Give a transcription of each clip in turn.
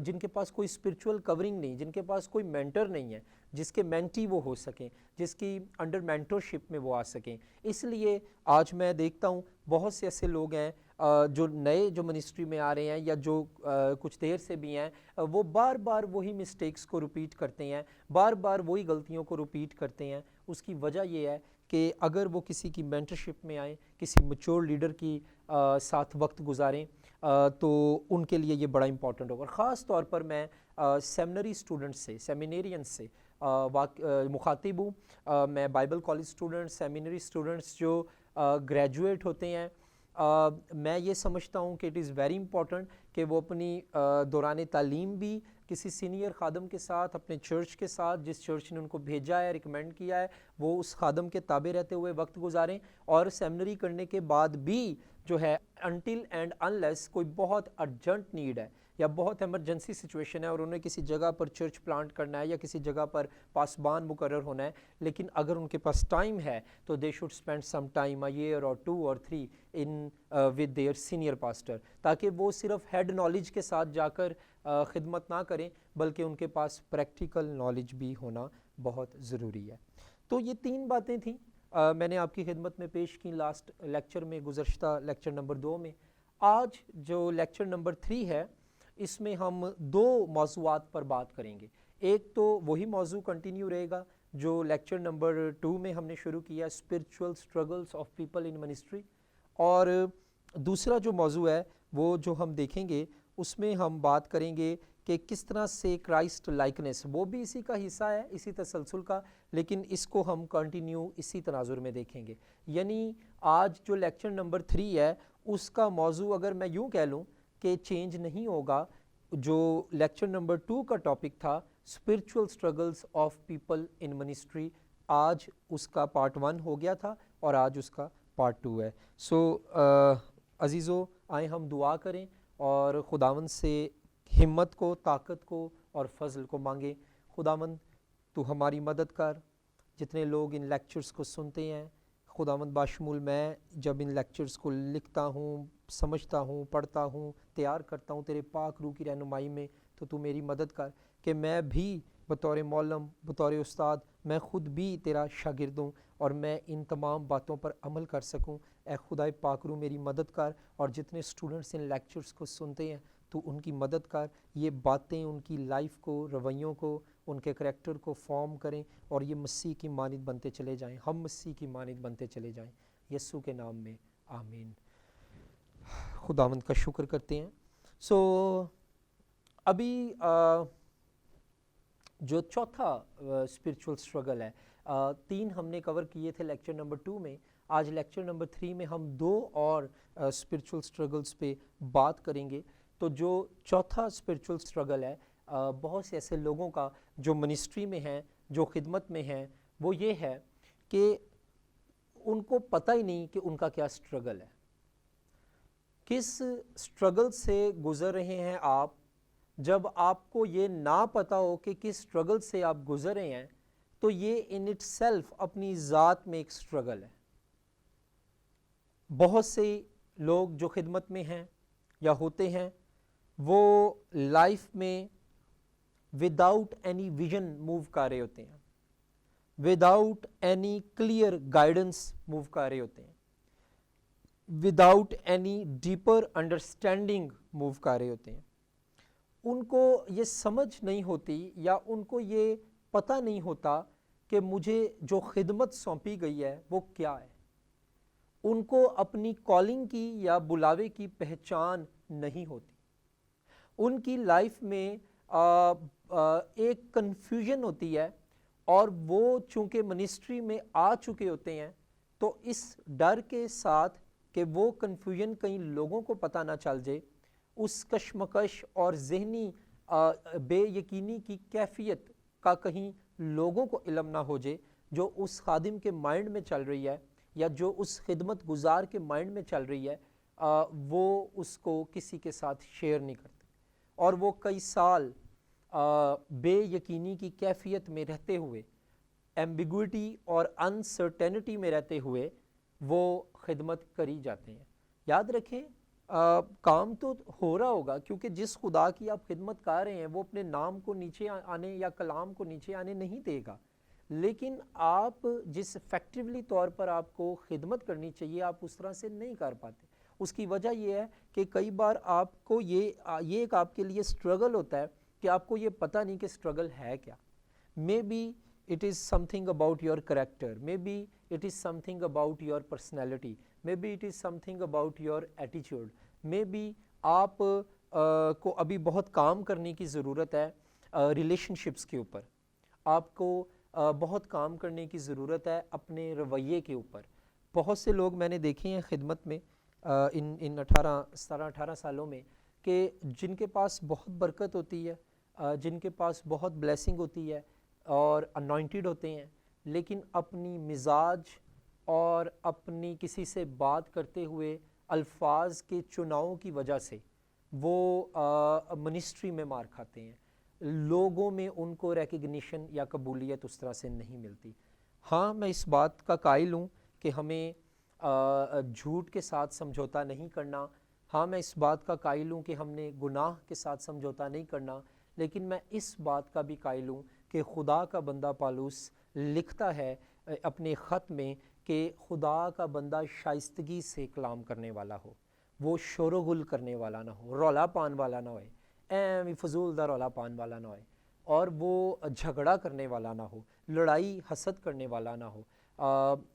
جن کے پاس کوئی اسپرچول کورنگ نہیں، جن کے پاس کوئی مینٹر نہیں ہے، جس کے مینٹی وہ ہو سکیں، جس کی انڈر مینٹرشپ میں وہ آ سکیں. اس لیے آج میں دیکھتا ہوں بہت سے ایسے لوگ ہیں جو نئے جو منسٹری میں آ رہے ہیں یا جو کچھ دیر سے بھی ہیں، وہ بار بار وہی مسٹیکس کو ریپیٹ کرتے ہیں، بار بار وہی غلطیوں کو ریپیٹ کرتے ہیں. اس کی وجہ یہ ہے کہ اگر وہ کسی کی مینٹرشپ میں آئیں، کسی میچور لیڈر کی ساتھ وقت گزاریں تو ان کے لیے یہ بڑا امپورٹنٹ ہوگا. خاص طور پر میں سیمنری اسٹوڈنٹس سے، سیمینیرینس سے مخاطب ہوں. میں Bible college students, seminary students جو گریجویٹ ہوتے ہیں، میں یہ سمجھتا ہوں کہ اٹ از ویری امپورٹنٹ کہ وہ اپنی دوران تعلیم بھی کسی سینئر خادم کے ساتھ، اپنے چرچ کے ساتھ، جس چرچ نے ان کو بھیجا ہے، ریکمینڈ کیا ہے، وہ اس خادم کے تابع رہتے ہوئے وقت گزاریں. اور سیمنری کرنے کے بعد بھی جو ہے انٹل اینڈ انلیس کوئی بہت ارجنٹ نیڈ ہے یا بہت ایمرجنسی سچویشن ہے اور انہیں کسی جگہ پر چرچ پلانٹ کرنا ہے یا کسی جگہ پر پاسبان مقرر ہونا ہے، لیکن اگر ان کے پاس ٹائم ہے تو they should spend some time a year اور 2 اور 3 in with their senior pastor, تاکہ وہ صرف ہیڈ نالج کے ساتھ جا کر خدمت نہ کریں بلکہ ان کے پاس پریکٹیکل نالج بھی ہونا بہت ضروری ہے. تو یہ 3 باتیں تھیں میں نے آپ کی خدمت میں پیش کی لاسٹ لیکچر میں، گزشتہ لیکچر نمبر 2 میں. آج جو لیکچر نمبر 3 ہے اس میں ہم 2 موضوعات پر بات کریں گے. ایک تو وہی موضوع کنٹینیو رہے گا جو لیکچر نمبر 2 میں ہم نے شروع کیا، spiritual struggles of people in ministry, اور دوسرا جو موضوع ہے وہ جو ہم دیکھیں گے اس میں ہم بات کریں گے کہ کس طرح سے کرائسٹ لائکنس، وہ بھی اسی کا حصہ ہے، اسی تسلسل کا، لیکن اس کو ہم کنٹینیو اسی تناظر میں دیکھیں گے. یعنی آج جو لیکچر نمبر 3 ہے اس کا موضوع اگر میں یوں کہہ لوں کہ چینج نہیں ہوگا. جو لیکچر نمبر 2 کا ٹاپک تھا spiritual struggles of people in ministry, آج اس کا پارٹ 1 ہو گیا تھا اور آج اس کا پارٹ 2 ہے. سو عزیزو، آئیں ہم دعا کریں اور خداوند سے ہمت کو، طاقت کو اور فضل کو مانگیں. خداوند تو ہماری مدد کر. جتنے لوگ ان لیکچرز کو سنتے ہیں، خداوند باشمول میں جب ان لیکچرز کو لکھتا ہوں، سمجھتا ہوں، پڑھتا ہوں، تیار کرتا ہوں تیرے پاک روح کی رہنمائی میں، تو میری مدد کر کہ میں بھی بطور معلم، بطور استاد، میں خود بھی تیرا شاگرد ہوں اور میں ان تمام باتوں پر عمل کر سکوں. اے خدائے پاک روح میری مدد کر، اور جتنے اسٹوڈنٹس ان لیکچرز کو سنتے ہیں تو ان کی مدد کر، یہ باتیں ان کی لائف کو، رویوں کو، ان کے کریکٹر کو فارم کریں اور یہ مسیح کی مانند بنتے چلے جائیں، ہم مسیح کی مانند بنتے چلے جائیں، یسوع کے نام میں آمین. خداوند کا شکر کرتے ہیں. سو ابھی جو چوتھا اسپرچول اسٹرگل ہے، 3 ہم نے کور کیے تھے لیکچر نمبر 2 میں. آج لیکچر نمبر 3 میں ہم 2 اور اسپرچول اسٹرگلس پہ بات کریں گے. تو جو چوتھا اسپرچول اسٹرگل ہے بہت سے ایسے لوگوں کا جو منسٹری میں ہیں، جو خدمت میں ہیں، وہ یہ ہے کہ ان کو پتہ ہی نہیں کہ ان کا کیا اسٹرگل ہے. کس اسٹرگل سے گزر رہے ہیں آپ؟ جب آپ کو یہ نہ پتہ ہو کہ کس اسٹرگل سے آپ گزر رہے ہیں تو یہ ان اٹ سیلف اپنی ذات میں ایک اسٹرگل ہے. بہت سے لوگ جو خدمت میں ہیں یا ہوتے ہیں وہ لائف میں وداؤٹ اینی ویژن موو کر رہے ہوتے ہیں، without any clear guidance move کر رہے ہوتے ہیں، without any deeper understanding move کر رہے ہوتے ہیں. ان کو یہ سمجھ نہیں ہوتی یا ان کو یہ پتہ نہیں ہوتا کہ مجھے جو خدمت سونپی گئی ہے وہ کیا ہے. ان کو اپنی کالنگ کی یا بلاوے کی پہچان نہیں ہوتی. ان کی لائف میں ایک کنفیوژن ہوتی ہے، اور وہ چونکہ منسٹری میں آ چکے ہوتے ہیں تو اس ڈر کے ساتھ کہ وہ کنفیوژن کئی لوگوں کو پتہ نہ چل جائے، اس کشمکش اور ذہنی بے یقینی کی کیفیت کا کہیں لوگوں کو علم نہ ہو جائے جو اس خادم کے مائنڈ میں چل رہی ہے یا جو اس خدمت گزار کے مائنڈ میں چل رہی ہے، وہ اس کو کسی کے ساتھ شیئر نہیں کرتے، اور وہ کئی سال بے یقینی کی کیفیت میں رہتے ہوئے، ایمبیگوٹی اور انسرٹینٹی میں رہتے ہوئے وہ خدمت کری جاتے ہیں. یاد رکھیں کام تو ہو رہا ہوگا، کیونکہ جس خدا کی آپ خدمت کر رہے ہیں وہ اپنے نام کو نیچے آنے یا کلام کو نیچے آنے نہیں دے گا، لیکن آپ جس افیکٹولی طور پر آپ کو خدمت کرنی چاہیے آپ اس طرح سے نہیں کر پاتے۔ اس کی وجہ یہ ہے کہ کئی بار آپ کو یہ ایک آپ کے لیے سٹرگل ہوتا ہے کہ آپ کو یہ پتہ نہیں کہ سٹرگل ہے کیا۔ Maybe it is something about your character, maybe it is something about your personality, maybe it is something about your attitude, maybe آپ کو ابھی بہت کام کرنے کی ضرورت ہے ریلیشن شپس کے اوپر، آپ کو بہت کام کرنے کی ضرورت ہے اپنے رویے کے اوپر۔ بہت سے لوگ میں نے دیکھے ہیں خدمت میں ان 17-18 سالوں میں کہ جن کے پاس بہت برکت ہوتی ہے، جن کے پاس بہت بلیسنگ ہوتی ہے اور انوائنٹڈ ہوتے ہیں، لیکن اپنی مزاج اور اپنی کسی سے بات کرتے ہوئے الفاظ کے چناؤں کی وجہ سے وہ منسٹری میں مار کھاتے ہیں، لوگوں میں ان کو ریکگنیشن یا قبولیت اس طرح سے نہیں ملتی۔ ہاں میں اس بات کا قائل ہوں کہ ہمیں جھوٹ کے ساتھ سمجھوتا نہیں کرنا، ہاں میں اس بات کا قائل ہوں کہ ہم نے گناہ کے ساتھ سمجھوتا نہیں کرنا، لیکن میں اس بات کا بھی قائل ہوں کہ خدا کا بندہ پالوس لکھتا ہے اپنے خط میں کہ خدا کا بندہ شائستگی سے کلام کرنے والا ہو، وہ شور و غل کرنے والا نہ ہو، رولا پان والا نہ ہوئے، ایم فضول دا رولا پان والا نہ ہوئے، اور وہ جھگڑا کرنے والا نہ ہو، لڑائی حسد کرنے والا نہ ہو۔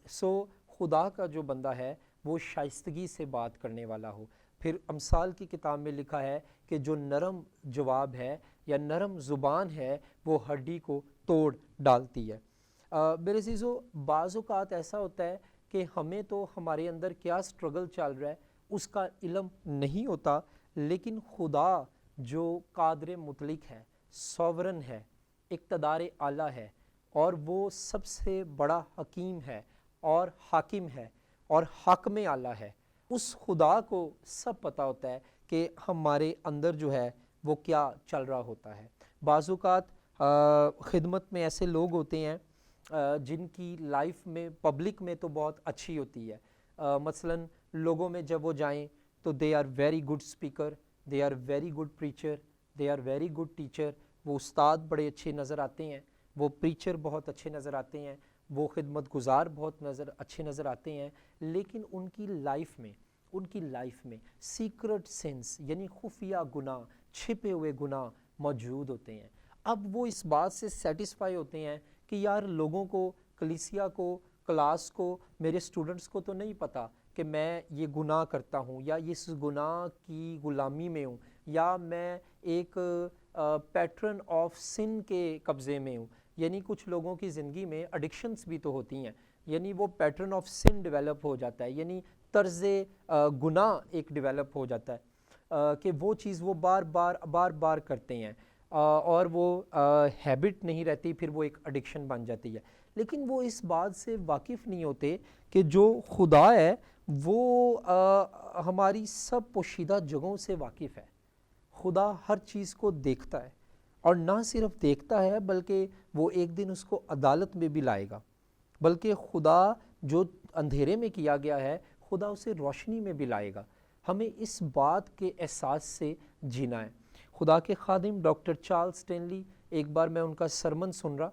سو خدا کا جو بندہ ہے وہ شائستگی سے بات کرنے والا ہو۔ پھر امثال کی کتاب میں لکھا ہے کہ جو نرم جواب ہے یا نرم زبان ہے وہ ہڈی کو توڑ ڈالتی ہے۔ میرے عزیزو، بعض اوقات ایسا ہوتا ہے کہ ہمیں تو ہمارے اندر کیا سٹرگل چل رہا ہے اس کا علم نہیں ہوتا، لیکن خدا جو قادر مطلق ہے، سوورن ہے، اقتدار اعلیٰ ہے، اور وہ سب سے بڑا حکیم ہے اور حاکم ہے اور حاکم اعلیٰ ہے، اس خدا کو سب پتہ ہوتا ہے کہ ہمارے اندر جو ہے وہ کیا چل رہا ہوتا ہے۔ بعض اوقات خدمت میں ایسے لوگ ہوتے ہیں جن کی لائف میں پبلک میں تو بہت اچھی ہوتی ہے، مثلاً لوگوں میں جب وہ جائیں تو they are very good speaker, they are very good preacher, they are very good teacher, وہ استاد بڑے اچھے نظر آتے ہیں، وہ پریچر بہت اچھے نظر آتے ہیں، وہ خدمت گزار بہت اچھے نظر آتے ہیں، لیکن ان کی لائف میں سیکرٹ سینس یعنی خفیہ گناہ، چھپے ہوئے گناہ موجود ہوتے ہیں۔ اب وہ اس بات سے سیٹسفائی ہوتے ہیں کہ یار لوگوں کو، کلیسیا کو، کلاس کو، میرے سٹوڈنٹس کو تو نہیں پتہ کہ میں یہ گناہ کرتا ہوں یا اس گناہ کی غلامی میں ہوں، یا میں ایک پیٹرن آف سن کے قبضے میں ہوں۔ یعنی کچھ لوگوں کی زندگی میں ایڈکشنز بھی تو ہوتی ہیں، یعنی وہ پیٹرن آف سن ڈیولپ ہو جاتا ہے، یعنی طرز گناہ ایک ڈیولپ ہو جاتا ہے کہ وہ چیز وہ بار بار کرتے ہیں اور وہ ہیبٹ نہیں رہتی، پھر وہ ایک ایڈکشن بن جاتی ہے۔ لیکن وہ اس بات سے واقف نہیں ہوتے کہ جو خدا ہے وہ ہماری سب پوشیدہ جگہوں سے واقف ہے۔ خدا ہر چیز کو دیکھتا ہے، اور نہ صرف دیکھتا ہے بلکہ وہ ایک دن اس کو عدالت میں بھی لائے گا، بلکہ خدا جو اندھیرے میں کیا گیا ہے خدا اسے روشنی میں بھی لائے گا۔ ہمیں اس بات کے احساس سے جینا ہے۔ خدا کے خادم ڈاکٹر چارلس اسٹینلی، ایک بار میں ان کا سرمن سن رہا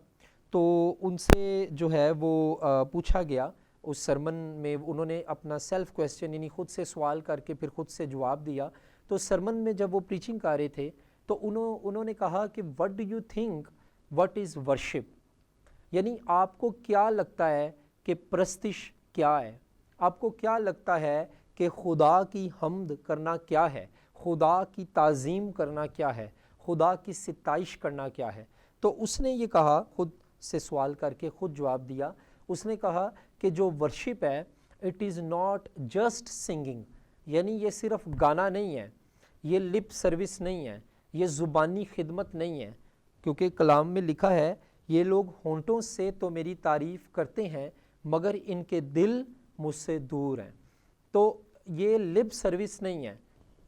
تو ان سے جو ہے وہ پوچھا گیا، اس سرمن میں انہوں نے اپنا سیلف کویسچن یعنی خود سے سوال کر کے پھر خود سے جواب دیا۔ تو سرمن میں جب وہ پریچنگ کر رہے تھے تو انہوں نے کہا کہ what do you think what is worship, یعنی آپ کو کیا لگتا ہے کہ پرستش کیا ہے، آپ کو کیا لگتا ہے کہ خدا کی حمد کرنا کیا ہے، خدا کی تعظیم کرنا کیا ہے، خدا کی ستائش کرنا کیا ہے۔ تو اس نے یہ کہا، خود سے سوال کر کے خود جواب دیا، اس نے کہا کہ جو ورشپ ہے it is not just singing, یعنی یہ صرف گانا نہیں ہے، یہ لپ سروس نہیں ہے، یہ زبانی خدمت نہیں ہے، کیونکہ کلام میں لکھا ہے یہ لوگ ہونٹوں سے تو میری تعریف کرتے ہیں مگر ان کے دل مجھ سے دور ہیں۔ تو یہ لپ سروس نہیں ہے،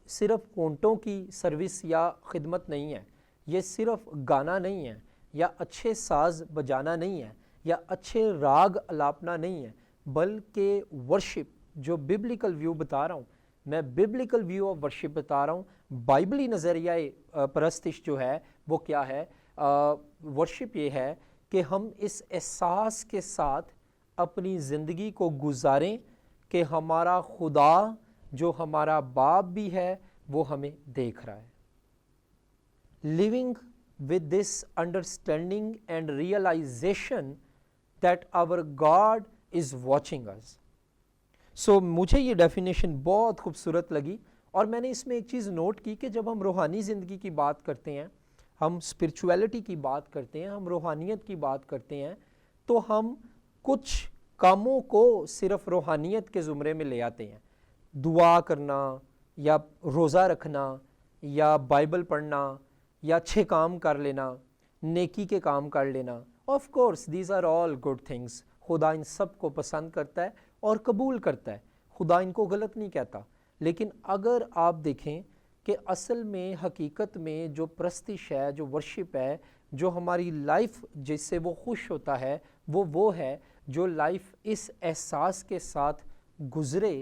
صرف ہونٹوں کی سروس یا خدمت نہیں ہے، یہ صرف گانا نہیں ہے یا اچھے ساز بجانا نہیں ہے یا اچھے راگ الاپنا نہیں ہے، بلکہ ورشپ جو ببلیکل ویو بتا رہا ہوں میں ببلیکل ویو آف ورشپ بتا رہا ہوں. بائبلی نظریہ پرستش جو ہے وہ کیا ہے؟ ورشپ یہ ہے کہ ہم اس احساس کے ساتھ اپنی زندگی کو گزاریں کہ ہمارا خدا جو ہمارا باپ بھی ہے وہ ہمیں دیکھ رہا ہے. living with this understanding and realization that our God is watching us. So مجھے یہ ڈیفینیشن بہت خوبصورت لگی, اور میں نے اس میں ایک چیز نوٹ کی کہ جب ہم روحانی زندگی کی بات کرتے ہیں, ہم اسپرچویلٹی کی بات کرتے ہیں, ہم روحانیت کی بات کرتے ہیں, تو ہم کچھ کاموں کو صرف روحانیت کے زمرے میں لے آتے ہیں. دعا کرنا یا روزہ رکھنا یا بائبل پڑھنا یا اچھے کام کر لینا, نیکی کے کام کر لینا. Of course these are all good things. خدا ان سب کو پسند کرتا ہے اور قبول کرتا ہے, خدا ان کو غلط نہیں کہتا. لیکن اگر آپ دیکھیں کہ اصل میں حقیقت میں جو پرستش ہے, جو ورشپ ہے, جو ہماری لائف جس سے وہ خوش ہوتا ہے, وہ ہے جو لائف اس احساس کے ساتھ گزرے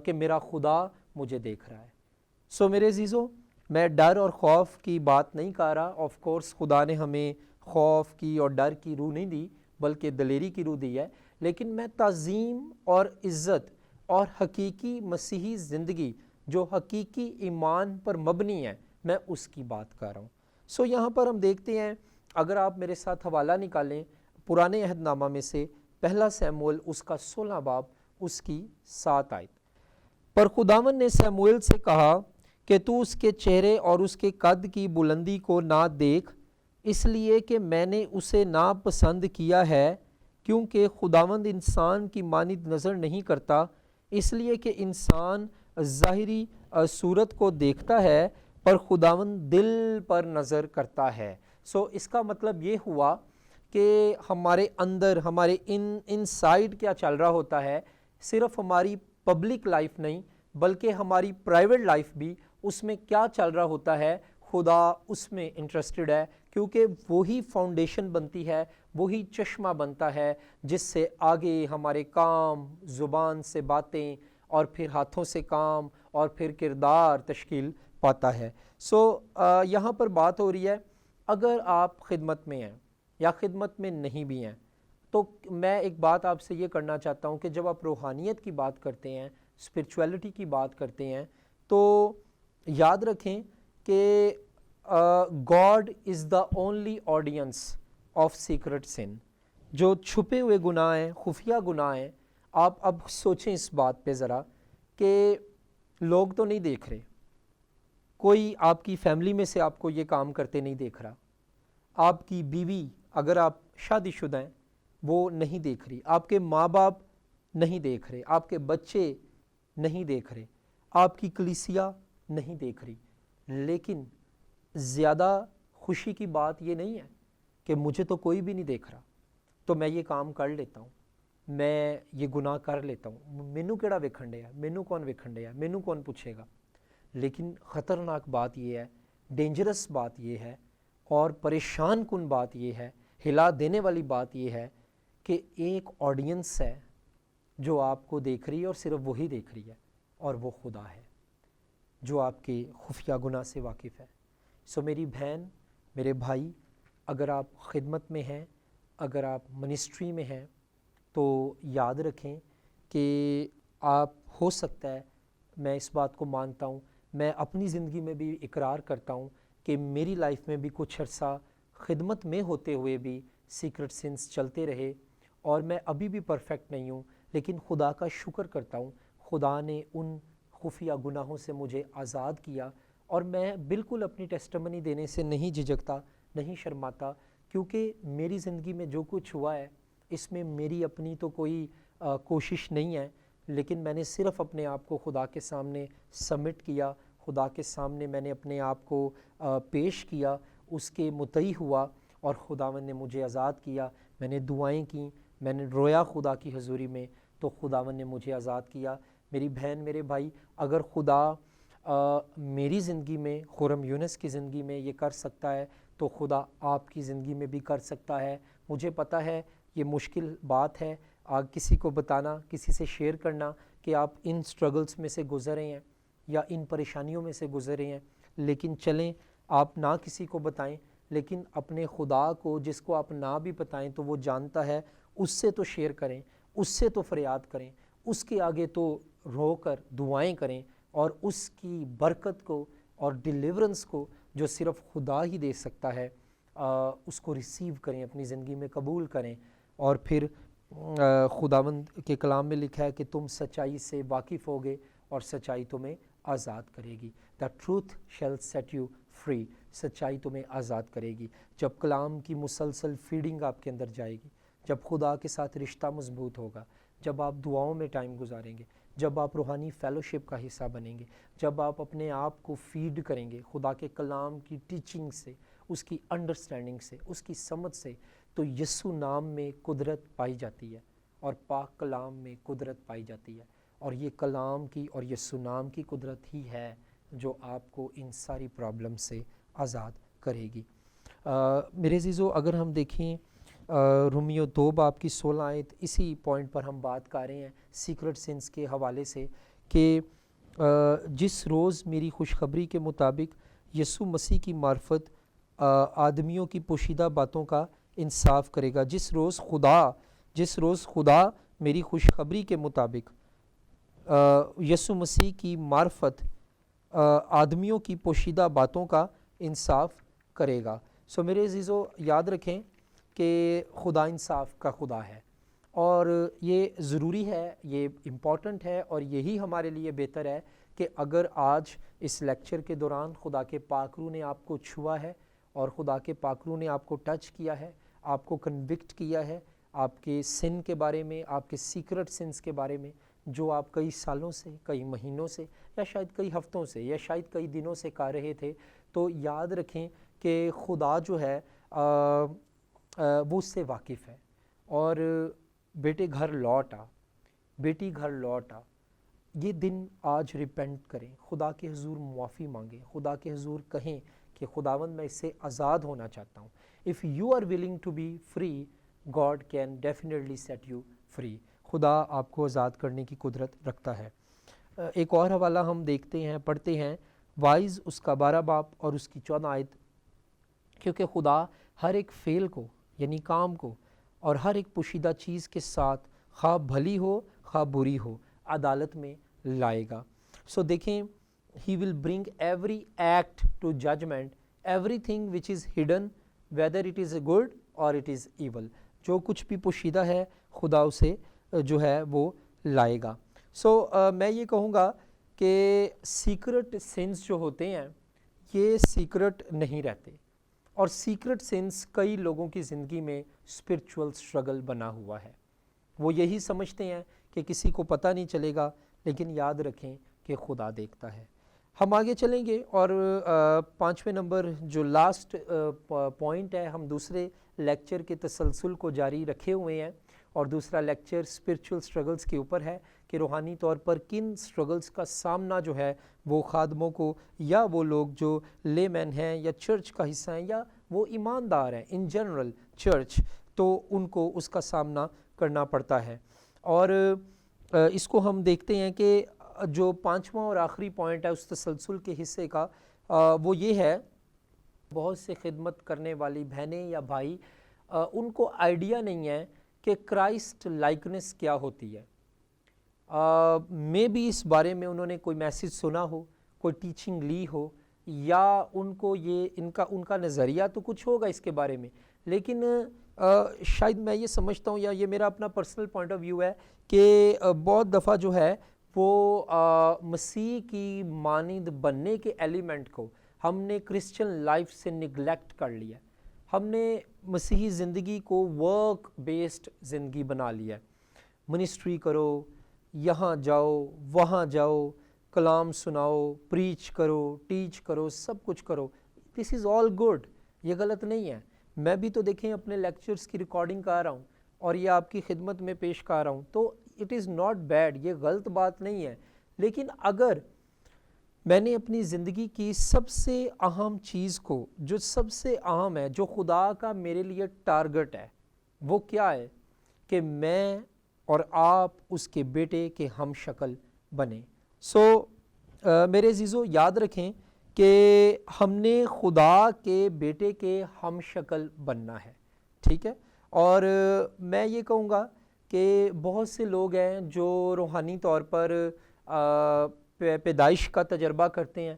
کہ میرا خدا مجھے دیکھ رہا ہے. سو میرے عزیزو, میں ڈر اور خوف کی بات نہیں کر رہا. آف کورس خدا نے ہمیں خوف کی اور ڈر کی روح نہیں دی بلکہ دلیری کی روح دی ہے, لیکن میں تعظیم اور عزت اور حقیقی مسیحی زندگی جو حقیقی ایمان پر مبنی ہے, میں اس کی بات کر رہا ہوں. سو یہاں پر ہم دیکھتے ہیں, اگر آپ میرے ساتھ حوالہ نکالیں پرانے عہد نامہ میں سے پہلا سیموئیل اس کا 16 باب اس کی 7 آیت. پر خداوند نے سیموئیل سے کہا کہ تو اس کے چہرے اور اس کے قد کی بلندی کو نہ دیکھ, اس لیے کہ میں نے اسے ناپسند کیا ہے, کیونکہ خداوند انسان کی مانند نظر نہیں کرتا, اس لیے کہ انسان ظاہری صورت کو دیکھتا ہے پر خداوند دل پر نظر کرتا ہے. سو اس کا مطلب یہ ہوا کہ ہمارے اندر, ہمارے ان سائڈ کیا چل رہا ہوتا ہے, صرف ہماری پبلک لائف نہیں بلکہ ہماری پرائیویٹ لائف بھی, اس میں کیا چل رہا ہوتا ہے خدا اس میں انٹرسٹڈ ہے, کیونکہ وہی فاؤنڈیشن بنتی ہے, وہی چشمہ بنتا ہے جس سے آگے ہمارے کام, زبان سے باتیں, اور پھر ہاتھوں سے کام, اور پھر کردار تشکیل پاتا ہے. سو یہاں پر بات ہو رہی ہے, اگر آپ خدمت میں ہیں یا خدمت میں نہیں بھی ہیں, تو میں ایک بات آپ سے یہ کرنا چاہتا ہوں کہ جب آپ روحانیت کی بات کرتے ہیں, اسپرچویلٹی کی بات کرتے ہیں, تو یاد رکھیں کہ God is the only audience of secret sin. جو چھپے ہوئے گناہ ہیں, خفیہ گناہ ہیں, آپ اب سوچیں اس بات پہ ذرا کہ لوگ تو نہیں دیکھ رہے, کوئی آپ کی فیملی میں سے آپ کو یہ کام کرتے نہیں دیکھ رہا, آپ کی بیوی اگر آپ شادی شدہ ہیں وہ نہیں دیکھ رہی, آپ کے ماں باپ نہیں دیکھ رہے, آپ کے بچے نہیں دیکھ رہے, آپ کی کلیسیا نہیں دیکھ رہی. لیکن زیادہ خوشی کی بات یہ نہیں ہے کہ مجھے تو کوئی بھی نہیں دیکھ رہا تو میں یہ کام کر لیتا ہوں, میں یہ گناہ کر لیتا ہوں, مینوں کیڑا ویکھن ڈیا, مینوں کون ویکھن ڈیا, مینوں کون پوچھے گا. لیکن خطرناک بات یہ ہے, ڈینجرس بات یہ ہے, اور پریشان کن بات یہ ہے, ہلا دینے والی بات یہ ہے کہ ایک آڈینس ہے جو آپ کو دیکھ رہی ہے, اور صرف وہی دیکھ رہی ہے, اور وہ خدا ہے جو آپ کے خفیہ گناہ سے واقف ہے. سو میری بہن, میرے بھائی, اگر آپ خدمت میں ہیں, اگر آپ منسٹری میں ہیں, تو یاد رکھیں کہ آپ, ہو سکتا ہے, میں اس بات کو مانتا ہوں, میں اپنی زندگی میں بھی اقرار کرتا ہوں کہ میری لائف میں بھی کچھ عرصہ خدمت میں ہوتے ہوئے بھی سیکرٹ سنس چلتے رہے, اور میں ابھی بھی پرفیکٹ نہیں ہوں, لیکن خدا کا شکر کرتا ہوں, خدا نے ان خفیہ گناہوں سے مجھے آزاد کیا, اور میں بالکل اپنی ٹیسٹمنی دینے سے نہیں جھجکتا, نہیں شرماتا, کیونکہ میری زندگی میں جو کچھ ہوا ہے اس میں میری اپنی تو کوئی کوشش نہیں ہے, لیکن میں نے صرف اپنے آپ کو خدا کے سامنے سبمٹ کیا, خدا کے سامنے میں نے اپنے آپ کو پیش کیا, اس کے مطیع ہوا, اور خداوند نے مجھے آزاد کیا. میں نے دعائیں کیں, میں نے رویا خدا کی حضوری میں, تو خداوند نے مجھے آزاد کیا. میری بہن, میرے بھائی, اگر خدا میری زندگی میں, خرم یونس کی زندگی میں یہ کر سکتا ہے تو خدا آپ کی زندگی میں بھی کر سکتا ہے. مجھے پتہ ہے یہ مشکل بات ہے, کسی کو بتانا, کسی سے شیئر کرنا, کہ آپ ان سٹرگلز میں سے گزر رہے ہیں یا ان پریشانیوں میں سے گزر رہے ہیں، لیکن چلیں آپ نہ کسی کو بتائیں، لیکن اپنے خدا کو جس کو آپ نہ بھی بتائیں تو وہ جانتا ہے، اس سے تو شیئر کریں، اس سے تو فریاد کریں، اس کے آگے تو رو کر دعائیں کریں، اور اس کی برکت کو اور ڈیلیورنس کو جو صرف خدا ہی دے سکتا ہے اس کو ریسیو کریں، اپنی زندگی میں قبول کریں۔ اور پھر خداوند کے کلام میں لکھا ہے کہ تم سچائی سے واقف ہوگے اور سچائی تمہیں آزاد کرے گی۔ The truth shall set you free, سچائی تمہیں آزاد کرے گی۔ جب کلام کی مسلسل فیڈنگ آپ کے اندر جائے گی، جب خدا کے ساتھ رشتہ مضبوط ہوگا، جب آپ دعاؤں میں ٹائم گزاریں گے، جب آپ روحانی فیلوشپ کا حصہ بنیں گے، جب آپ اپنے آپ کو فیڈ کریں گے خدا کے کلام کی ٹیچنگ سے، اس کی انڈرسٹینڈنگ سے، اس کی سمجھ سے، تو یسوع نام میں قدرت پائی جاتی ہے اور پاک کلام میں قدرت پائی جاتی ہے، اور یہ کلام کی اور یسوع نام کی قدرت ہی ہے جو آپ کو ان ساری پرابلم سے آزاد کرے گی۔ میرے عزیزو، اگر ہم دیکھیں رومیو 2 باب کی 16 آیت، اسی پوائنٹ پر ہم بات کر رہے ہیں سیکرٹ سنس کے حوالے سے، کہ جس روز میری خوشخبری کے مطابق یسوع مسیح کی معرفت آدمیوں کی پوشیدہ باتوں کا انصاف کرے گا، جس روز خدا میری خوشخبری کے مطابق یسوع مسیح کی معرفت آدمیوں کی پوشیدہ باتوں کا انصاف کرے گا۔ سو میرے عزیزو، یاد رکھیں کہ خدا انصاف کا خدا ہے، اور یہ ضروری ہے، یہ امپورٹنٹ ہے، اور یہی ہمارے لیے بہتر ہے کہ اگر آج اس لیکچر کے دوران خدا کے پاک روح نے آپ کو چھوا ہے اور خدا کے پاک روح نے آپ کو ٹچ کیا ہے، آپ کو کنوکٹ کیا ہے آپ کے سن کے بارے میں، آپ کے سیکرٹ سنس کے بارے میں، جو آپ کئی سالوں سے، کئی مہینوں سے، یا شاید کئی ہفتوں سے، یا شاید کئی دنوں سے کر رہے تھے، تو یاد رکھیں کہ خدا جو ہے وہ اس سے واقف ہے، اور بیٹے گھر لوٹ آ، بیٹی گھر لوٹ آ، یہ دن آج ریپینٹ کریں، خدا کے حضور معافی مانگیں، خدا کے حضور کہیں کہ خداوند میں اس سے آزاد ہونا چاہتا ہوں۔ If you are willing to be free, God can definitely set you free, خدا آپ کو آزاد کرنے کی قدرت رکھتا ہے۔ ایک اور حوالہ ہم دیکھتے ہیں، پڑھتے ہیں وائز اس کا 12 باب اور اس کی 14 آیت، کیونکہ خدا ہر ایک فعل کو، یعنی کام کو، اور ہر ایک پوشیدہ چیز کے ساتھ، خواہ بھلی ہو خواہ بری ہو، عدالت میں لائے گا۔ سو دیکھیں، he will bring every act to judgment, every thing which is hidden whether it is good or it is evil, جو کچھ بھی پوشیدہ ہے خدا اسے جو ہے وہ لائے گا۔ سو میں یہ کہوں گا کہ سیکرٹ سنس جو ہوتے ہیں یہ سیکرٹ نہیں رہتے، اور سیکرٹ سنس کئی لوگوں کی زندگی میں اسپرچول اسٹرگل بنا ہوا ہے۔ وہ یہی سمجھتے ہیں کہ کسی کو پتہ نہیں چلے گا، لیکن یاد رکھیں کہ خدا دیکھتا ہے۔ ہم آگے چلیں گے، اور 5ویں نمبر جو لاسٹ پوائنٹ ہے، ہم دوسرے لیکچر کے تسلسل کو جاری رکھے ہوئے ہیں، اور دوسرا لیکچر اسپرچول اسٹرگلس کے اوپر ہے کہ روحانی طور پر کن اسٹرگلس کا سامنا جو ہے وہ خادموں کو، یا وہ لوگ جو لے مین ہیں یا چرچ کا حصہ ہیں یا وہ ایماندار ہیں ان جنرل چرچ، تو ان کو اس کا سامنا کرنا پڑتا ہے۔ اور اس کو ہم دیکھتے ہیں کہ جو 5واں اور آخری پوائنٹ ہے اس تسلسل کے حصے کا، وہ یہ ہے، بہت سے خدمت کرنے والی بہنیں یا بھائی ان کو آئیڈیا نہیں ہے کہ کرائسٹ لائکنس کیا ہوتی ہے۔ میں بھی اس بارے میں انہوں نے کوئی میسیج سنا ہو، کوئی ٹیچنگ لی ہو، یا ان کو یہ ان کا نظریہ تو کچھ ہوگا اس کے بارے میں، لیکن شاید میں یہ سمجھتا ہوں، یا یہ میرا اپنا پرسنل پوائنٹ آف ویو ہے، کہ بہت دفعہ جو ہے وہ مسیح کی مانند بننے کے ایلیمنٹ کو ہم نے کرسچن لائف سے نگلیکٹ کر لیا، ہم نے مسیحی زندگی کو ورک بیسڈ زندگی بنا لیا ہے۔ منسٹری کرو، یہاں جاؤ وہاں جاؤ، کلام سناؤ، پریچ کرو، ٹیچ کرو، سب کچھ کرو، دس از آل گڈ، یہ غلط نہیں ہے۔ میں بھی تو دیکھیں اپنے لیکچرز کی ریکارڈنگ کر رہا ہوں اور یہ آپ کی خدمت میں پیش کر رہا ہوں، تو اٹ از ناٹ بیڈ، یہ غلط بات نہیں ہے، لیکن اگر میں نے اپنی زندگی کی سب سے اہم چیز کو، جو سب سے اہم ہے، جو خدا کا میرے لیے ٹارگٹ ہے، وہ کیا ہے کہ میں اور آپ اس کے بیٹے کے ہم شکل بنیں. میرے عزیزو یاد رکھیں کہ ہم نے خدا کے بیٹے کے ہم شکل بننا ہے, ٹھیک ہے. اور میں یہ کہوں گا کہ بہت سے لوگ ہیں جو روحانی طور پر پیدائش کا تجربہ کرتے ہیں,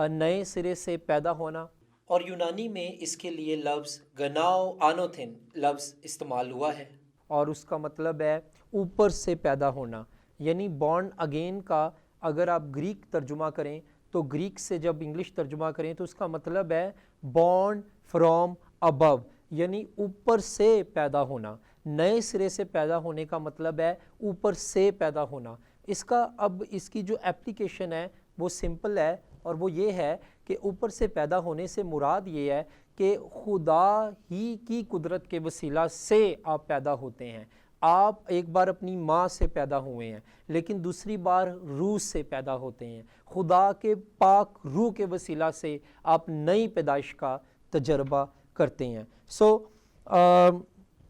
نئے سرے سے پیدا ہونا, اور یونانی میں اس کے لیے لفظ گناؤ آنوتھن لفظ استعمال ہوا ہے, اور اس کا مطلب ہے اوپر سے پیدا ہونا, یعنی بورن اگین کا اگر آپ گریک ترجمہ کریں تو گریک سے جب انگلش ترجمہ کریں تو اس کا مطلب ہے بورن فرام ابو, یعنی اوپر سے پیدا ہونا. نئے سرے سے پیدا ہونے کا مطلب ہے اوپر سے پیدا ہونا. اس کی جو اپلیکیشن ہے وہ سمپل ہے, اور وہ یہ ہے کہ اوپر سے پیدا ہونے سے مراد یہ ہے کہ خدا ہی کی قدرت کے وسیلہ سے آپ پیدا ہوتے ہیں. آپ ایک بار اپنی ماں سے پیدا ہوئے ہیں, لیکن دوسری بار روح سے پیدا ہوتے ہیں. خدا کے پاک روح کے وسیلہ سے آپ نئی پیدائش کا تجربہ کرتے ہیں.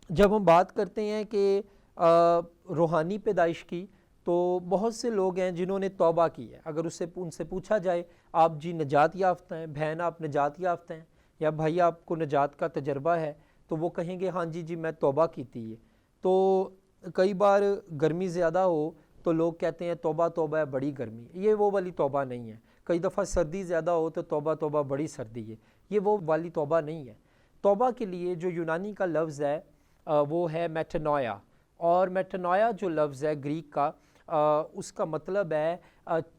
جب ہم بات کرتے ہیں کہ روحانی پیدائش کی, تو بہت سے لوگ ہیں جنہوں نے توبہ کی ہے. اگر ان سے پوچھا جائے آپ جی نجات یافتہ ہیں, بہن آپ نجات یافتہ ہیں, یا بھائی آپ کو نجات کا تجربہ ہے, تو وہ کہیں گے ہاں جی میں توبہ کیتی ہے. تو کئی بار گرمی زیادہ ہو تو لوگ کہتے ہیں توبہ توبہ ہے بڑی گرمی, یہ وہ والی توبہ نہیں ہے. کئی دفعہ سردی زیادہ ہو تو توبہ توبہ بڑی سردی ہے, یہ وہ والی توبہ نہیں ہے. توبہ کے لیے جو یونانی کا لفظ ہے وہ ہے میٹانویا, اور میٹانویا جو لفظ ہے گریک کا, اس کا مطلب ہے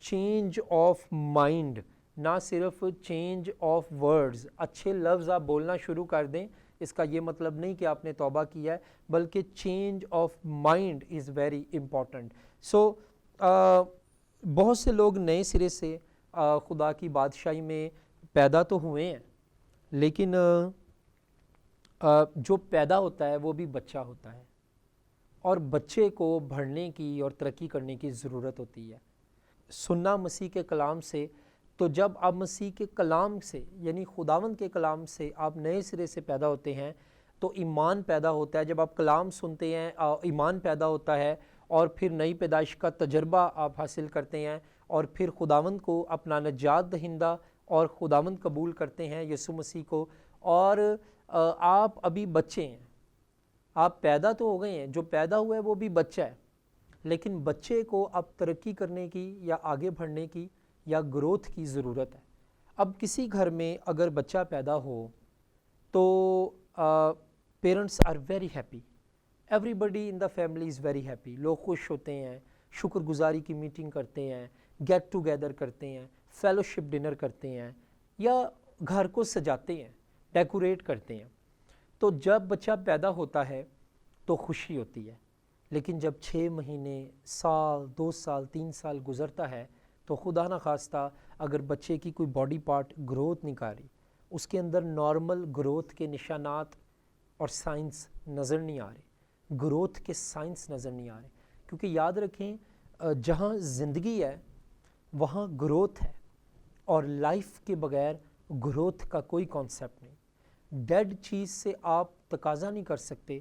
چینج آف مائنڈ, نہ صرف چینج آف ورڈز. اچھے لفظ آپ بولنا شروع کر دیں, اس کا یہ مطلب نہیں کہ آپ نے توبہ کیا ہے, بلکہ change of mind is very important. بہت سے لوگ نئے سرے سے خدا کی بادشاہی میں پیدا تو ہوئے ہیں, لیکن جو پیدا ہوتا ہے وہ بھی بچہ ہوتا ہے, اور بچے کو بڑھنے کی اور ترقی کرنے کی ضرورت ہوتی ہے. سننا مسیح کے کلام سے, تو جب آپ مسیح کے کلام سے یعنی خداوند کے کلام سے آپ نئے سرے سے پیدا ہوتے ہیں تو ایمان پیدا ہوتا ہے. جب آپ کلام سنتے ہیں ایمان پیدا ہوتا ہے, اور پھر نئی پیدائش کا تجربہ آپ حاصل کرتے ہیں, اور پھر خداوند کو اپنا نجات دہندہ اور خداوند قبول کرتے ہیں یسوع مسیح کو, اور آپ ابھی بچے ہیں. آپ پیدا تو ہو گئے ہیں, جو پیدا ہوا ہے وہ بھی بچہ ہے, لیکن بچے کو اب ترقی کرنے کی یا آگے بڑھنے کی یا گروتھ کی ضرورت ہے. اب کسی گھر میں اگر بچہ پیدا ہو تو parents are very happy, everybody in the family is very happy. لوگ خوش ہوتے ہیں, شکر گزاری کی میٹنگ کرتے ہیں, گیٹ ٹوگیدر کرتے ہیں, فیلوشپ ڈنر کرتے ہیں, یا گھر کو سجاتے ہیں, ڈیکوریٹ کرتے ہیں. تو جب بچہ پیدا ہوتا ہے تو خوشی ہوتی ہے, لیکن جب 6 مہینے, سال, 2 سال, 3 سال گزرتا ہے تو خدا نخواستہ اگر بچے کی کوئی باڈی پارٹ گروتھ نہیں کر رہی, اس کے اندر نارمل گروتھ کے نشانات اور سائنس نظر نہیں آ رہے, گروتھ کے سائنس نظر نہیں آ رہے. کیونکہ یاد رکھیں جہاں زندگی ہے وہاں گروتھ ہے, اور لائف کے بغیر گروتھ کا کوئی کانسیپٹ نہیں. ڈیڈ چیز سے آپ تقاضا نہیں کر سکتے,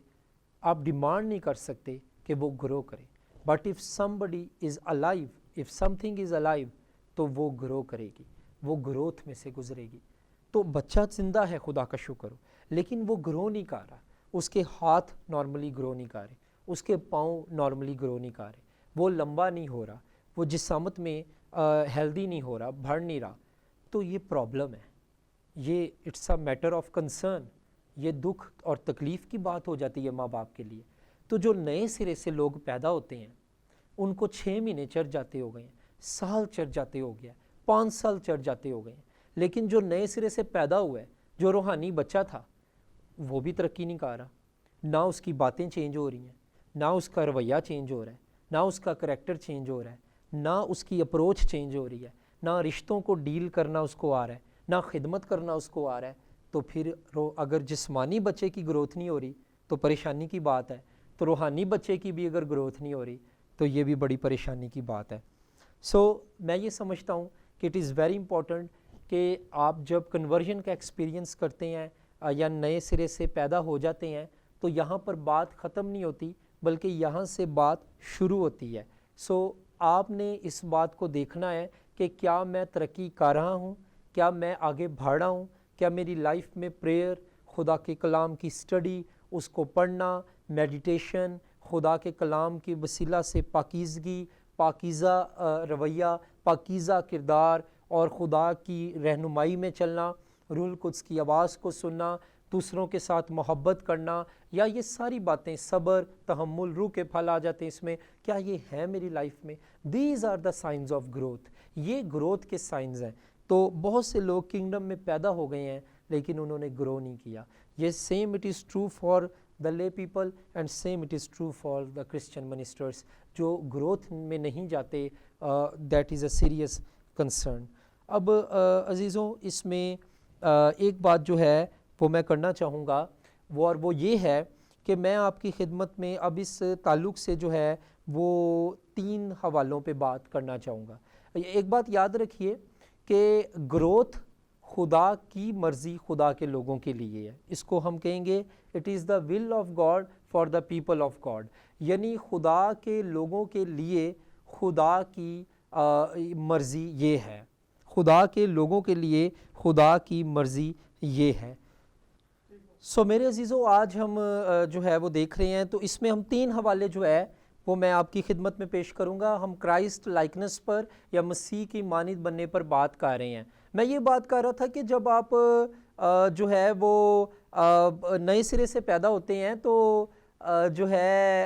آپ ڈیمانڈ نہیں کر سکتے کہ وہ گرو کرے. But if somebody is alive, if something is alive, تو وہ گرو کرے گی, وہ گروتھ میں سے گزرے گی. تو بچہ زندہ ہے, خدا کا شکر ہو, لیکن وہ گرو نہیں کر رہا. اس کے ہاتھ نارملی گرو نہیں کر رہے, اس کے پاؤں نارملی گرو نہیں کر رہے, وہ لمبا نہیں ہو رہا, وہ جسامت میں ہیلدی نہیں ہو رہا, بڑھ نہیں رہا. تو یہ پرابلم ہے, یہ it's a matter of concern, یہ دکھ اور تکلیف کی بات ہو جاتی ہے ماں باپ کے لیے. تو جو نئے سرے سے لوگ پیدا ہوتے ہیں ان کو 6 مہینے چڑھ جاتے ہو گئے ہیں, سال چڑھ جاتے ہو گیا, 5 سال چڑھ جاتے ہو گئے ہیں, لیکن جو نئے سرے سے پیدا ہوا ہے, جو روحانی بچہ تھا, وہ بھی ترقی نہیں کر رہا. نہ اس کی باتیں چینج ہو رہی ہیں, نہ اس کا رویہ چینج ہو رہا ہے, نہ اس کا کریکٹر چینج ہو رہا ہے, نہ اس کی اپروچ چینج ہو رہی ہے, نہ رشتوں کو ڈیل کرنا اس کو آ رہا ہے, نہ خدمت کرنا اس کو آ رہا ہے. تو پھر اگر جسمانی بچے کی گروتھ نہیں ہو رہی تو پریشانی کی بات ہے, تو روحانی بچے کی بھی اگر گروتھ نہیں ہو رہی تو یہ بھی بڑی پریشانی کی بات ہے. میں یہ سمجھتا ہوں کہ اٹ از ویری امپورٹنٹ کہ آپ جب کنورژن کا ایکسپیرینس کرتے ہیں یا نئے سرے سے پیدا ہو جاتے ہیں تو یہاں پر بات ختم نہیں ہوتی, بلکہ یہاں سے بات شروع ہوتی ہے. سو آپ نے اس بات کو دیکھنا ہے کہ کیا میں ترقی کر رہا ہوں, کیا میں آگے بڑھ رہا ہوں, کیا میری لائف میں پریئر, خدا کے کلام کی اسٹڈی, اس کو پڑھنا, میڈیٹیشن, خدا کے کلام کی وسیلہ سے پاکیزگی, پاکیزہ رویہ, پاکیزہ کردار اور خدا کی رہنمائی میں چلنا, روح القدس کی آواز کو سننا, دوسروں کے ساتھ محبت کرنا, یا یہ ساری باتیں, صبر, تحمل, روح کے پھل آ جاتے ہیں اس میں, کیا یہ ہے میری لائف میں؟ These are the signs of growth. یہ گروتھ کے سائنز ہیں. تو بہت سے لوگ کنگڈم میں پیدا ہو گئے ہیں لیکن انہوں نے گرو نہیں کیا. یہ same it is true for the لے people and same it is true for the Christian ministers. جو گروتھ میں نہیں جاتے, that is a serious concern. اب عزیزوں, اس میں ایک بات جو ہے وہ میں کرنا چاہوں گا, اور وہ یہ ہے کہ میں آپ کی خدمت میں اب اس تعلق سے جو ہے وہ 3 حوالوں پہ بات کرنا چاہوں گا. ایک بات یاد رکھیے کہ گروتھ خدا کی مرضی خدا کے لوگوں کے لیے ہے. اس کو ہم کہیں گے it is the will of God for the people of God, یعنی خدا کے لوگوں کے لیے خدا کی مرضی یہ ہے. خدا کے لوگوں کے لیے خدا کی مرضی یہ ہے. سو میرے عزیزوں, آج ہم جو ہے وہ دیکھ رہے ہیں, تو اس میں ہم 3 حوالے جو ہے وہ میں آپ کی خدمت میں پیش کروں گا. ہم کرائسٹ لائکنس پر یا مسیح کی مانند بننے پر بات کر رہے ہیں. میں یہ بات کر رہا تھا کہ جب آپ جو ہے وہ نئے سرے سے پیدا ہوتے ہیں تو جو ہے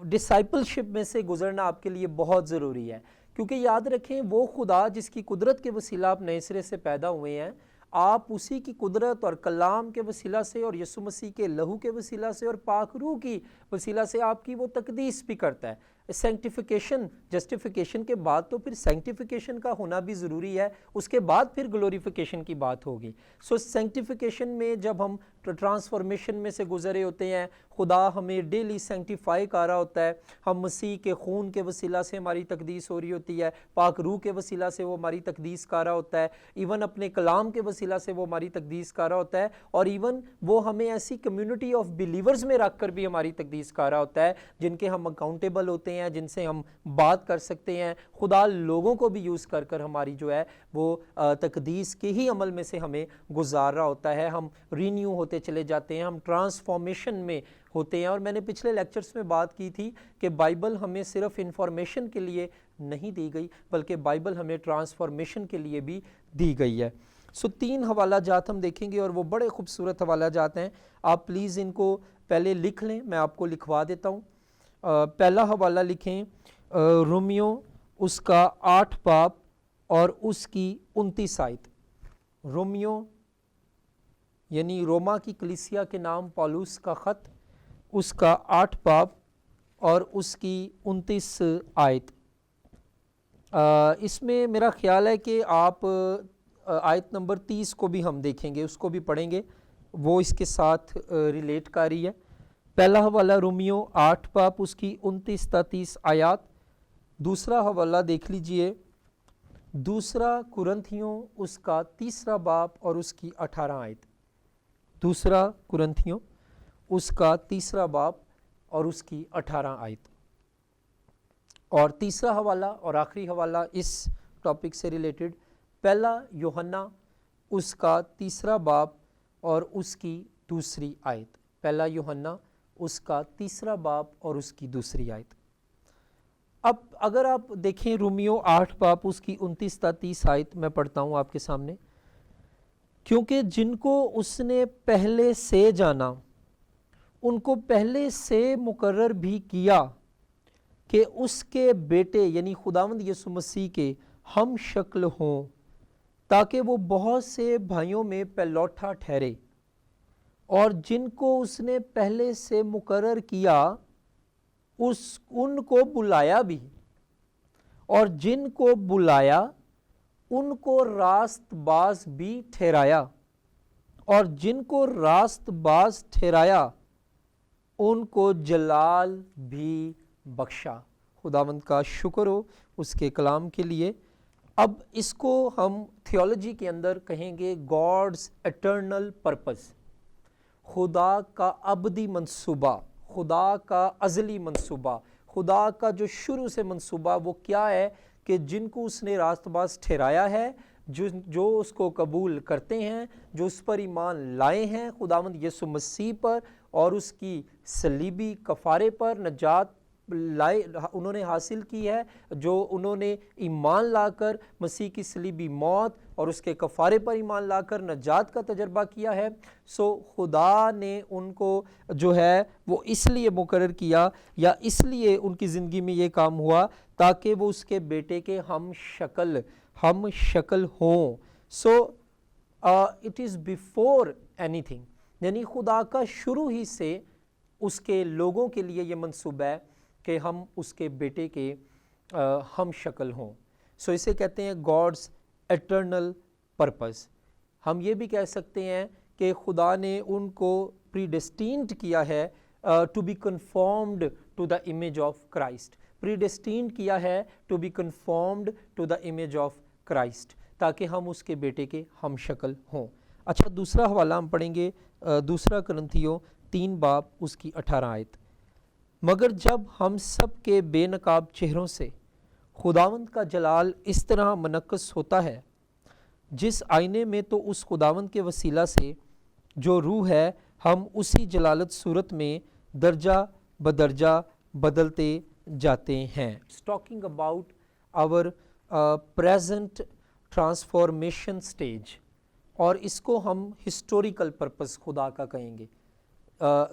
ڈسائپلشپ میں سے گزرنا آپ کے لیے بہت ضروری ہے, کیونکہ یاد رکھیں وہ خدا جس کی قدرت کے وسیلہ آپ نئے سرے سے پیدا ہوئے ہیں, آپ اسی کی قدرت اور کلام کے وسیلہ سے اور یسوع مسیح کے لہو کے وسیلہ سے اور پاک روح کی وسیلہ سے آپ کی وہ تقدیس بھی کرتا ہے. سینکٹیفیکیشن, جسٹیفیکیشن کے بعد تو پھر سینکٹیفیکیشن کا ہونا بھی ضروری ہے, اس کے بعد پھر گلوریفیکیشن کی بات ہوگی. سو سینکٹیفیکیشن میں جب ہم ٹرانسفارمیشن میں سے گزرے ہوتے ہیں, خدا ہمیں ڈیلی سینکٹیفائی کر رہا ہوتا ہے, ہم مسیح کے خون کے وسیلہ سے ہماری تقدیس ہو رہی ہوتی ہے, پاک روح کے وسیلہ سے وہ ہماری تقدیس کر رہا ہوتا ہے, ایون اپنے کلام کے وسیلہ سے وہ ہماری تقدیس کر رہا ہوتا ہے, اور ایون وہ ہمیں ایسی کمیونٹی آف بلیورز میں رکھ کر بھی ہماری تقدیس کر رہا ہوتا ہے جن کے ہم اکاؤنٹیبل ہوتے ہیں, جن سے ہم بات کر سکتے ہیں. خدا لوگوں کو بھی یوز کر کر ہماری جو ہے وہ تقدیس کے ہی عمل میں سے ہمیں گزار رہا ہوتا ہے. ہم رینیو ہوتے چلے جاتے ہیں, ہم ٹرانسفارمیشن میں ہوتے ہیں. اور میں نے پچھلے لیکچرز میں بات کی تھی کہ بائبل ہمیں صرف انفارمیشن کے لیے نہیں دی گئی بلکہ بائبل ہمیں ٹرانسفارمیشن کے لیے بھی دی گئی ہے. سو 3 حوالہ جات ہم دیکھیں گے اور وہ بڑے خوبصورت حوالہ جات ہیں. آپ پلیز ان کو پہلے لکھ لیں, میں آپ کو لکھوا دیتا ہوں. پہلا حوالہ لکھیں, رومیو اس کا 8 باب اور اس کی 29 آیت. رومیو یعنی روما کی کلیسیا کے نام پالوس کا خط, اس کا 8 باب اور اس کی 29 آیت. اس میں میرا خیال ہے کہ آپ آیت نمبر 30 کو بھی ہم دیکھیں گے, اس کو بھی پڑھیں گے, وہ اس کے ساتھ ریلیٹ کر رہی ہے. پہلا حوالہ رومیو 8 باب اس کی 29-30 آیات. دوسرا حوالہ دیکھ لیجئے, دوسرا کرنتھیوں اس کا 3 باب اور اس کی 18 آیت. دوسرا کرنتھیوں اس کا 3 باب اور اس کی 18 آیت. اور تیسرا حوالہ اور آخری حوالہ اس ٹاپک سے ریلیٹڈ, پہلا یوحنا اس کا 3 باب اور اس کی 2 آیت. پہلا یوحنا اس کا 3 باب اور اس کی 2 آیت. اب اگر آپ دیکھیں رومیو 8 باب اس کی 29-30 آیت میں پڑھتا ہوں آپ کے سامنے. کیونکہ جن کو اس نے پہلے سے جانا ان کو پہلے سے مقرر بھی کیا کہ اس کے بیٹے یعنی خداوند یسوع مسیح کے ہم شکل ہوں, تاکہ وہ بہت سے بھائیوں میں پہلوٹا ٹھہرے. اور جن کو اس نے پہلے سے مقرر کیا ان کو بلایا بھی, اور جن کو بلایا ان کو راست باز بھی ٹھہرایا, اور جن کو راست باز ٹھہرایا ان کو جلال بھی بخشا. خداوند کا شکر ہو اس کے کلام کے لیے. اب اس کو ہم تھیولوجی کے اندر کہیں گے گاڈز ایٹرنل پرپز, خدا کا ابدی منصوبہ, خدا کا ازلی منصوبہ، خدا کا جو شروع سے منصوبہ وہ کیا ہے کہ جن کو اس نے راست باز ٹھہرایا ہے، جو اس کو قبول کرتے ہیں، جو اس پر ایمان لائے ہیں خداوند یسوع مسیح پر اور اس کی صلیبی کفارے پر نجات لائے انہوں نے حاصل کی ہے، جو انہوں نے ایمان لا کر مسیح کی صلیبی موت اور اس کے کفارے پر ایمان لا کر نجات کا تجربہ کیا ہے، سو خدا نے ان کو جو ہے وہ اس لیے مقرر کیا یا اس لیے ان کی زندگی میں یہ کام ہوا تاکہ وہ اس کے بیٹے کے ہم شکل ہوں. So it is before any thing, یعنی خدا کا شروع ہی سے اس کے لوگوں کے لیے یہ منصوبہ ہے کہ ہم اس کے بیٹے کے ہم شکل ہوں. سو اسے کہتے ہیں گاڈز ایٹرنل پرپز. ہم یہ بھی کہہ سکتے ہیں کہ خدا نے ان کو پریڈیسٹینڈ کیا ہے to be conformed to the image of Christ, predestined کیا ہے to be conformed to the image of Christ, تاکہ ہم اس کے بیٹے کے ہم شکل ہوں. اچھا، دوسرا حوالہ ہم پڑھیں گے، دوسرا کرنتھیوں 3 باب اس کی 18 آیت. مگر جب ہم سب کے بے نقاب چہروں سے خداوند کا جلال اس طرح منعکس ہوتا ہے، جس آئینے میں تو اس خداوند کے وسیلہ سے جو روح ہے ہم اسی جلالت صورت میں درجہ بدرجہ بدلتے جاتے ہیں. Talking about our present transformation stage, اور اس کو ہم ہسٹوریکل پرپز خدا کا کہیں گے.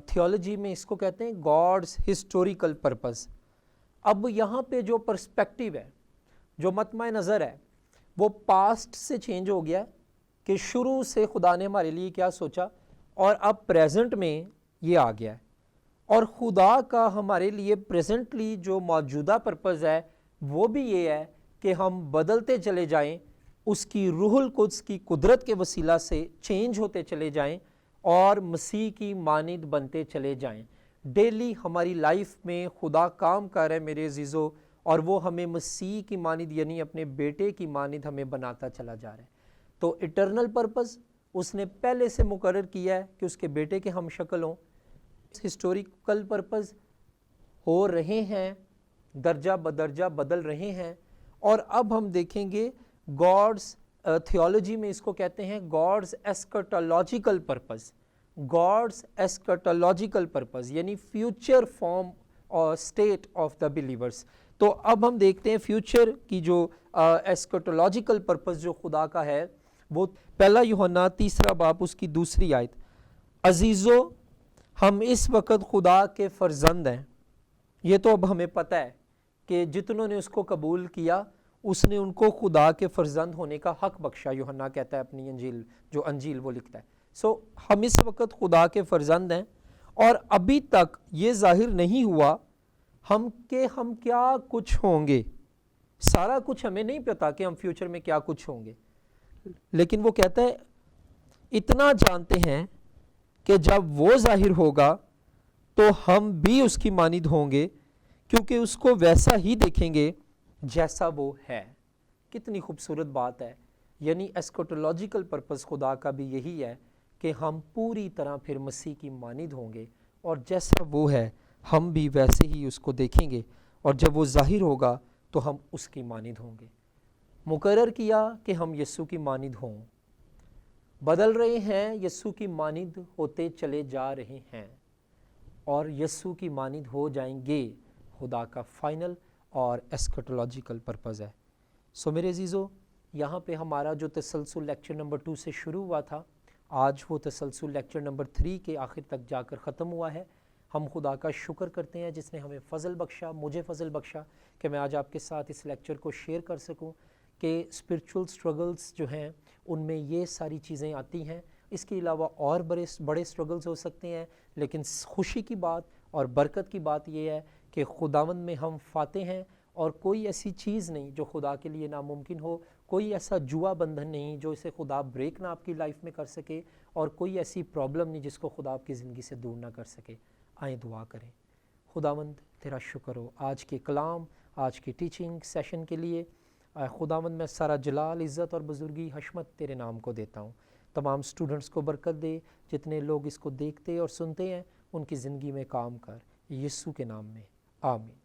تھیولوجی میں اس کو کہتے ہیں گاڈز ہسٹوریکل پرپز. اب یہاں پہ جو پرسپیکٹیو ہے، جو مطمع نظر ہے، وہ پاسٹ سے چینج ہو گیا ہے کہ شروع سے خدا نے ہمارے لیے کیا سوچا، اور اب پریزنٹ میں یہ آ گیا ہے. اور خدا کا ہمارے لیے پریزنٹلی جو موجودہ پرپز ہے وہ بھی یہ ہے کہ ہم بدلتے چلے جائیں، اس کی روح القدس کی قدرت کے وسیلہ سے چینج ہوتے چلے جائیں اور مسیح کی مانند بنتے چلے جائیں. ڈیلی ہماری لائف میں خدا کام کر رہا ہے میرے عزیزو، اور وہ ہمیں مسیح کی مانند یعنی اپنے بیٹے کی مانند ہمیں بناتا چلا جا رہا ہے. تو ایٹرنل پرپز اس نے پہلے سے مقرر کیا ہے کہ اس کے بیٹے کے ہم شکل ہوں. ہسٹوریکل پرپز ہو رہے ہیں، درجہ بدرجہ بدل رہے ہیں. اور اب ہم دیکھیں گے گاڈز تھیولوجی میں اس کو کہتے ہیں گاڈز ایسکٹولوجیکل پرپز. گاڈز ایسکٹولوجیکل پرپز یعنی فیوچر فارم اور اسٹیٹ آف دا بلیورس. تو اب ہم دیکھتے ہیں فیوچر کی جو ایسکٹولوجیکل پرپز جو خدا کا ہے، وہ پہلا یوحنا 3 باب اس کی 2 آیت. عزیزو، ہم اس وقت خدا کے فرزند ہیں. یہ تو اب ہمیں پتہ ہے کہ جتنوں نے اس کو قبول کیا اس نے ان کو خدا کے فرزند ہونے کا حق بخشا. یوحنا کہتا ہے اپنی انجیل، جو انجیل وہ لکھتا ہے. سو ہم اس وقت خدا کے فرزند ہیں، اور ابھی تک یہ ظاہر نہیں ہوا ہم کیا کچھ ہوں گے. سارا کچھ ہمیں نہیں پتا کہ ہم فیوچر میں کیا کچھ ہوں گے، لیکن وہ کہتا ہے اتنا جانتے ہیں کہ جب وہ ظاہر ہوگا تو ہم بھی اس کی مانند ہوں گے، کیونکہ اس کو ویسا ہی دیکھیں گے جیسا وہ ہے. کتنی خوبصورت بات ہے. یعنی ایسکٹولوجیکل پرپز خدا کا بھی یہی ہے کہ ہم پوری طرح پھر مسیح کی مانند ہوں گے، اور جیسا وہ ہے ہم بھی ویسے ہی اس کو دیکھیں گے، اور جب وہ ظاہر ہوگا تو ہم اس کی مانند ہوں گے. مقرر کیا کہ ہم یسوع کی مانند ہوں، بدل رہے ہیں، یسوع کی مانند ہوتے چلے جا رہے ہیں، اور یسوع کی مانند ہو جائیں گے. خدا کا فائنل اور ایسکٹولوجیکل پرپز ہے. سو میرے عزیزو، یہاں پہ ہمارا جو تسلسل لیکچر نمبر 2 سے شروع ہوا تھا، آج وہ تسلسل لیکچر نمبر 3 کے آخر تک جا کر ختم ہوا ہے. ہم خدا کا شکر کرتے ہیں جس نے ہمیں فضل بخشا، مجھے فضل بخشا کہ میں آج آپ کے ساتھ اس لیکچر کو شیئر کر سکوں کہ اسپرچول سٹرگلز جو ہیں ان میں یہ ساری چیزیں آتی ہیں. اس کے علاوہ اور بڑے سٹرگلز ہو سکتے ہیں، لیکن خوشی کی بات اور برکت کی بات یہ ہے کہ خداوند میں ہم فاتح ہیں، اور کوئی ایسی چیز نہیں جو خدا کے لیے ناممکن ہو، کوئی ایسا جوا بندھن نہیں جو اسے خدا بریک نہ آپ کی لائف میں کر سکے، اور کوئی ایسی پرابلم نہیں جس کو خدا آپ کی زندگی سے دور نہ کر سکے. آئیں دعا کریں. خداوند تیرا شکر ہو آج کے کلام، آج کی ٹیچنگ سیشن کے لیے. خداوند میں سارا جلال، عزت اور بزرگی، حشمت تیرے نام کو دیتا ہوں. تمام سٹوڈنٹس کو برکت دے، جتنے لوگ اس کو دیکھتے اور سنتے ہیں ان کی زندگی میں کام کر. یسوع کے نام میں، آمین۔